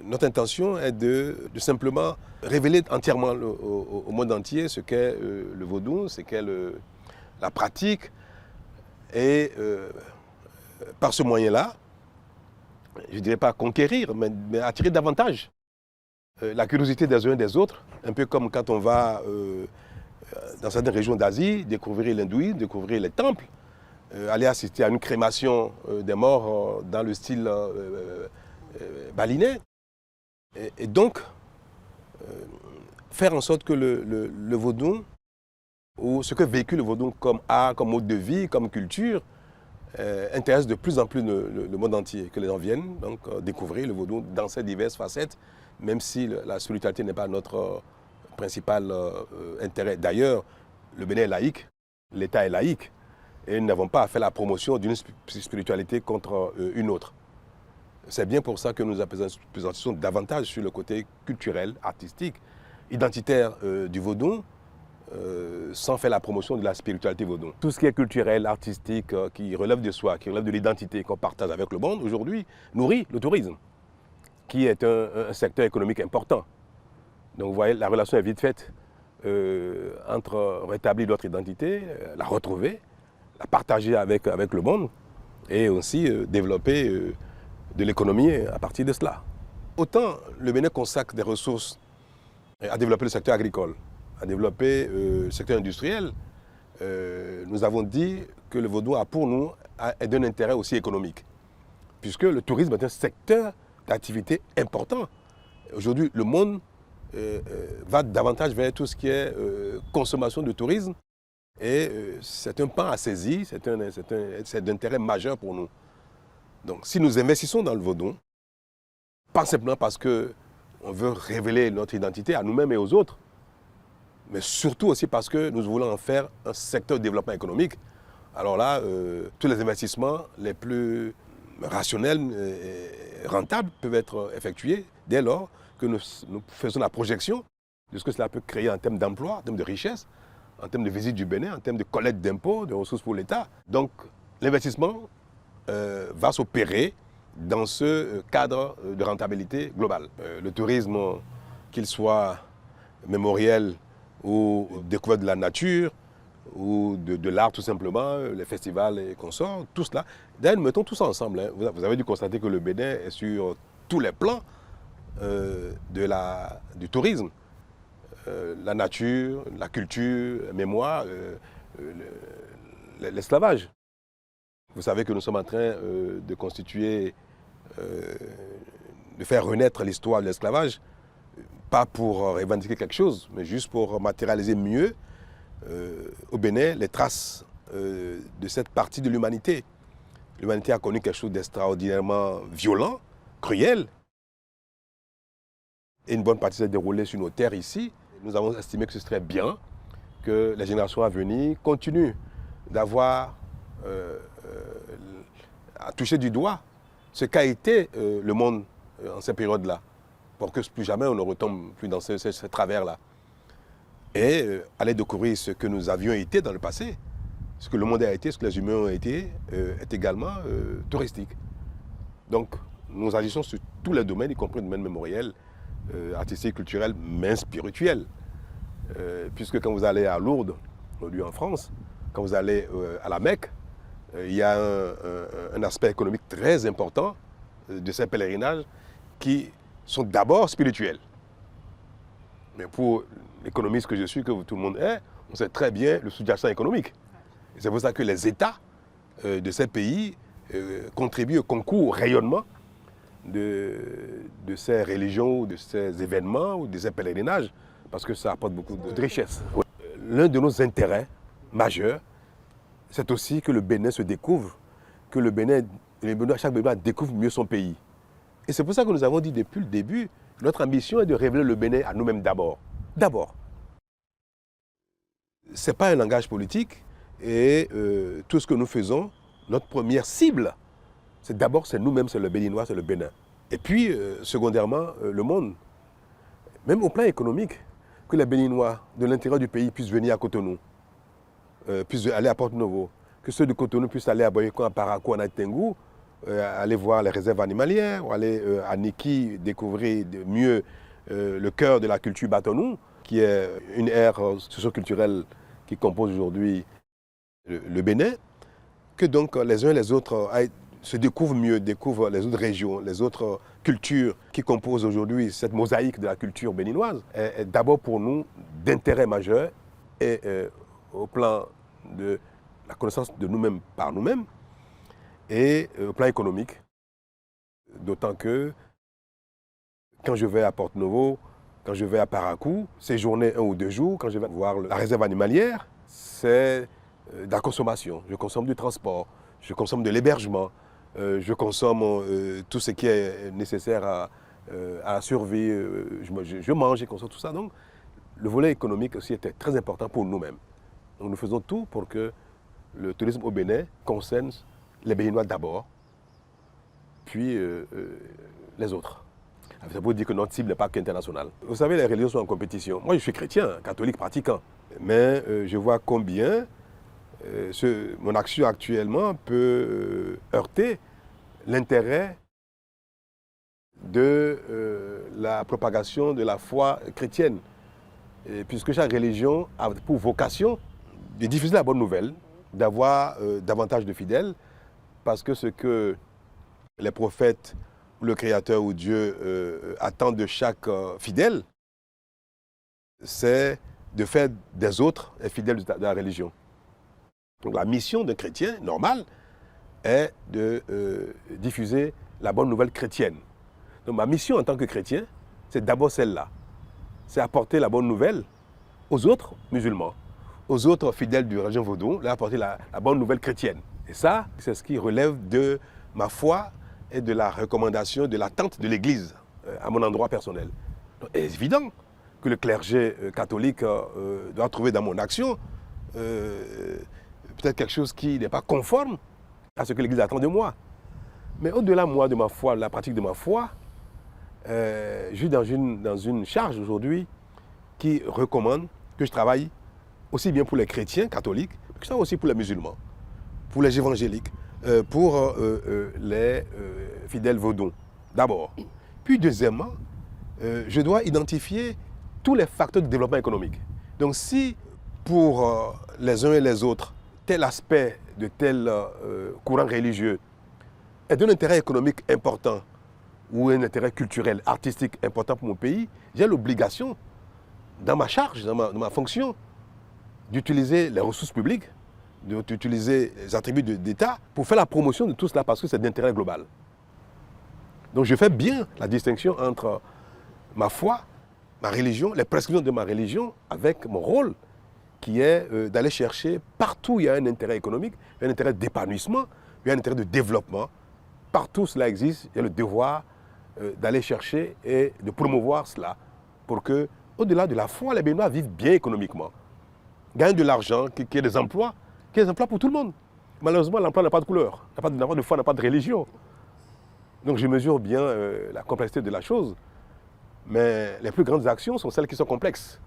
Notre intention est de simplement révéler entièrement au monde entier ce qu'est le vaudou, ce qu'est la pratique. Et par ce moyen-là, je ne dirais pas conquérir, mais attirer davantage la curiosité des uns et des autres, un peu comme quand on va dans certaines régions d'Asie, découvrir l'hindouisme, découvrir les temples, aller assister à une crémation des morts dans le style balinais. Et donc, faire en sorte que le vaudou, ou ce que véhicule le vaudou comme art, comme mode de vie, comme culture, intéresse de plus en plus le monde entier, que les gens viennent donc découvrir le vaudou dans ses diverses facettes, même si la spiritualité n'est pas notre principal intérêt. D'ailleurs, le Bénin est laïque, l'État est laïque, et nous n'avons pas à faire la promotion d'une spiritualité contre une autre. C'est bien pour ça que nous apprécions davantage sur le côté culturel, artistique, identitaire du vaudou, sans faire la promotion de la spiritualité vaudou. Tout ce qui est culturel, artistique, qui relève de soi, qui relève de l'identité qu'on partage avec le monde, aujourd'hui, nourrit le tourisme, qui est un secteur économique important. Donc vous voyez, la relation est vite faite entre rétablir notre identité, la retrouver, la partager avec le monde, et aussi développer de l'économie à partir de cela. Autant le Bénin consacre des ressources à développer le secteur agricole, à développer le secteur industriel, nous avons dit que le vaudou a pour nous est d'un intérêt aussi économique, puisque le tourisme est un secteur d'activité important. Aujourd'hui, le monde va davantage vers tout ce qui est consommation de tourisme, et c'est un pan à saisir, c'est d'intérêt majeur pour nous. Donc si nous investissons dans le vaudou, pas simplement parce qu'on veut révéler notre identité à nous-mêmes et aux autres, mais surtout aussi parce que nous voulons en faire un secteur de développement économique. Alors là, tous les investissements les plus rationnels et rentables peuvent être effectués dès lors que nous faisons la projection de ce que cela peut créer en termes d'emploi, en termes de richesse, en termes de visite du Bénin, en termes de collecte d'impôts, de ressources pour l'État. Donc l'investissement va s'opérer dans ce cadre de rentabilité globale. Le tourisme, qu'il soit mémoriel ou découverte de la nature, ou de l'art tout simplement, les festivals et consorts, tout cela. D'ailleurs, nous mettons tout ça ensemble. Hein. Vous avez dû constater que le Bénin est sur tous les plans du tourisme. La nature, la culture, la mémoire, l'esclavage. Vous savez que nous sommes en train de constituer, de faire renaître l'histoire de l'esclavage, pas pour revendiquer quelque chose, mais juste pour matérialiser mieux au Bénin les traces de cette partie de l'humanité. L'humanité a connu quelque chose d'extraordinairement violent, cruel, et une bonne partie s'est déroulée sur nos terres ici. Nous avons estimé que ce serait bien que les générations à venir continuent d'avoir à toucher du doigt ce qu'a été le monde en ces périodes-là, pour que plus jamais on ne retombe plus dans ce travers-là. Et aller découvrir ce que nous avions été dans le passé, ce que le monde a été, ce que les humains ont été, est également touristique. Donc nous agissons sur tous les domaines, y compris le domaine mémoriel, artistique, culturel, mais spirituel. Puisque quand vous allez à Lourdes, aujourd'hui en France, quand vous allez à la Mecque, il y a un aspect économique très important de ces pèlerinages qui sont d'abord spirituels. Mais pour l'économiste que je suis, que tout le monde est, on sait très bien le sous-jacent économique. C'est pour ça que les États de ces pays contribuent au concours, au rayonnement de ces religions, de ces événements ou de ces pèlerinages, parce que ça apporte beaucoup de richesse. L'un de nos intérêts majeurs, c'est aussi que le Bénin se découvre, que chaque Bénin découvre mieux son pays. Et c'est pour ça que nous avons dit depuis le début, notre ambition est de révéler le Bénin à nous-mêmes d'abord. D'abord. Ce n'est pas un langage politique, et tout ce que nous faisons, notre première cible, c'est d'abord nous-mêmes, c'est le Béninois, c'est le Bénin. Et puis, secondairement, le monde. Même au plan économique, que les Béninois de l'intérieur du pays puissent venir à Cotonou, puissent aller à Porto Novo, que ceux de Cotonou puissent aller à Boyacon, à Parakou, à Naitengu, aller voir les réserves animalières, ou aller à Niki découvrir mieux le cœur de la culture Batonou, qui est une ère socioculturelle qui compose aujourd'hui le Bénin, que donc les uns et les autres se découvrent mieux, découvrent les autres régions, les autres cultures qui composent aujourd'hui cette mosaïque de la culture béninoise, est d'abord pour nous d'intérêt majeur et au plan de la connaissance de nous-mêmes par nous-mêmes et au plan économique. D'autant que quand je vais à Porto-Novo, quand je vais à Parakou, séjourner 1 ou 2 jours, quand je vais voir la réserve animalière, c'est de la consommation. Je consomme du transport, je consomme de l'hébergement, je consomme tout ce qui est nécessaire à la survie, je mange et consomme tout ça. Donc, le volet économique aussi était très important pour nous-mêmes. Donc, nous faisons tout pour que le tourisme au Bénin concerne les Béninois d'abord, puis les autres. Ça veut dire que notre cible n'est pas qu'internationale. Vous savez, les religions sont en compétition. Moi, je suis chrétien, catholique pratiquant. Mais je vois combien mon action actuellement peut heurter l'intérêt de la propagation de la foi chrétienne. Et puisque chaque religion a pour vocation de diffuser la bonne nouvelle, d'avoir davantage de fidèles, parce que ce que les prophètes, le Créateur ou Dieu attend de chaque fidèle, c'est de faire des autres les fidèles de la religion. Donc la mission d'un chrétien normal est de diffuser la bonne nouvelle chrétienne. Donc ma mission en tant que chrétien, c'est d'abord celle-là. C'est apporter la bonne nouvelle aux autres musulmans, aux autres fidèles du religion vaudou, leur apporter la bonne nouvelle chrétienne. Et ça, c'est ce qui relève de ma foi et de la recommandation, de l'attente de l'Église à mon endroit personnel. Donc, il est évident que le clergé catholique doit trouver dans mon action peut-être quelque chose qui n'est pas conforme à ce que l'Église attend de moi. Mais au-delà, moi, de ma foi, de la pratique de ma foi, je suis dans une charge aujourd'hui qui recommande que je travaille aussi bien pour les chrétiens catholiques, que ça aussi pour les musulmans, pour les évangéliques, pour les fidèles vaudous, d'abord. Puis deuxièmement, je dois identifier tous les facteurs de développement économique. Donc si pour les uns et les autres, tel aspect de tel courant religieux est d'un intérêt économique important ou un intérêt culturel, artistique important pour mon pays, j'ai l'obligation, dans ma charge, dans ma fonction, d'utiliser les ressources publiques, d'utiliser les attributs d'État pour faire la promotion de tout cela parce que c'est d'intérêt global. Donc je fais bien la distinction entre ma foi, ma religion, les prescriptions de ma religion avec mon rôle qui est d'aller chercher partout où il y a un intérêt économique, un intérêt d'épanouissement, il y a un intérêt de développement. Partout où cela existe, il y a le devoir d'aller chercher et de promouvoir cela pour que, au-delà de la foi, les Béninois vivent bien économiquement, gagnent de l'argent, qu'il y ait des emplois pour tout le monde. Malheureusement, l'emploi n'a pas de couleur, n'a pas de foi, n'a pas de religion. Donc je mesure bien la complexité de la chose. Mais les plus grandes actions sont celles qui sont complexes.